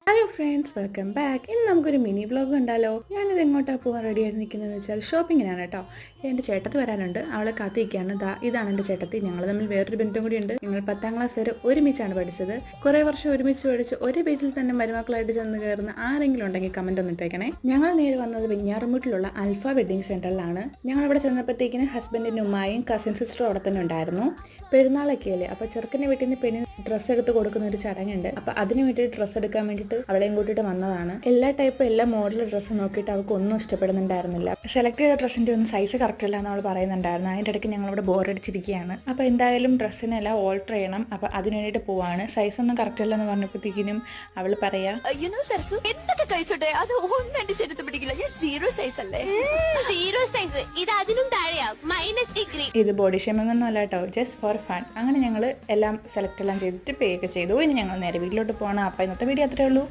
Hello friends, welcome back. ഇന്ന് നമുക്കൊരു mini vlog കണ്ടാലോ. ഞാനിത് എങ്ങോട്ടാണ് പോകാൻ റെഡി ആയിട്ട് നിൽക്കുന്നതെന്ന് വെച്ചാൽ ഷോപ്പിങ്ങിനാണ് കേട്ടോ. എൻ്റെ ചേട്ടത്തി വരാനുണ്ട്, അവളെ കാത്തിരിക്കുകയാണ്. ഇതാണ് എൻ്റെ ചേട്ടത്തി. ഞങ്ങൾ തമ്മിൽ വേറൊരു ബന്ധം കൂടി ഉണ്ട്. ഞങ്ങൾ 10ാം ക്ലാസ് വരെ ഒരുമിച്ചാണ് പഠിച്ചത്. കുറേ വർഷം ഒരുമിച്ച് പഠിച്ച് ഒരു വീട്ടിൽ തന്നെ മരുമക്കളായിട്ട് ചെന്ന് കയറുന്ന ആരെങ്കിലും ഉണ്ടെങ്കിൽ കമന്റ് ഒന്ന് ഇട്ടേക്കണേ. ഞങ്ങൾ നേരെ വന്നത് വെഞ്ഞാറമൂട്ടിലുള്ള അൽഫ വെഡിങ് സെന്ററിലാണ്. ഞങ്ങൾ അവിടെ ചെന്നപ്പോഴത്തേക്കിന് ഹസ്ബൻഡിൻ്റെ ഉമ്മായും കസിൻ സിസ്റ്ററും അവിടെ തന്നെ ഉണ്ടായിരുന്നു. പെരുന്നാളൊക്കെ അല്ലേ, അപ്പോൾ ചെറുക്കൻ്റെ വീട്ടിൽ നിന്ന് പെണ്ണിന് ഡ്രസ്സ് എടുത്ത് കൊടുക്കുന്ന ഒരു ചടങ്ങുണ്ട്. അപ്പോൾ അതിന് വേണ്ടിയിട്ട് ഡ്രസ്സ് എടുക്കാൻ വേണ്ടിയിട്ട് അവളെയും കൂട്ടിയിട്ട് വന്നതാണ്. എല്ലാ ടൈപ്പ് എല്ലാ മോഡൽ ഡ്രസ്സ് നോക്കിയിട്ട് അവൾക്ക് ഒന്നും ഇഷ്ടപ്പെടുന്നുണ്ടായിരുന്നില്ല. സെലക്ട് ചെയ്ത ഡ്രസ്സിൻ്റെ ഒന്നും സൈസ് കറക്റ്റ് അല്ല എന്ന് അവൾ പറയുന്നുണ്ടായിരുന്നു. അതിൻ്റെ ഇടയ്ക്ക് ഞങ്ങളിവിടെ ബോറടിച്ചിരിക്കുകയാണ്. അപ്പോൾ എന്തായാലും ഡ്രസ്സിനെല്ലാം ഓൾട്ടർ ചെയ്യണം. അപ്പോൾ അതിന് വേണ്ടിയിട്ട് പോവാണ്. സൈസ് ഒന്നും കറക്റ്റ് അല്ല എന്ന് പറഞ്ഞപ്പോഴത്തേക്കിനും അവൾ പറയാ, എന്തൊക്കെ കഴിച്ചോട്ടെ, അത് ഒന്നും എന്റെ ശരീരത്തിൽ പിടിക്കില്ല. ഞാൻ സീറോ സൈസ് അല്ലേ. സീറോ സൈസ് ഇത് അതിനും താഴെയാ, -3. ഇത് ബോഡി ഷേമിംഗ് ഒന്നും അല്ല കേട്ടോ, ജസ്റ്റ് ഫോർ ഫൺ. അങ്ങനെ ഞങ്ങൾ എല്ലാം സെലക്ട് എല്ലാം ചെയ്തിട്ട് പേ ഒക്കെ ചെയ്തു. ഇനി ഞങ്ങൾ നേരെ വീട്ടിലോട്ട് പോകണം. അപ്പോൾ ഇന്നത്തെ വീഡിയോ അത്രേ ഉള്ളൂ.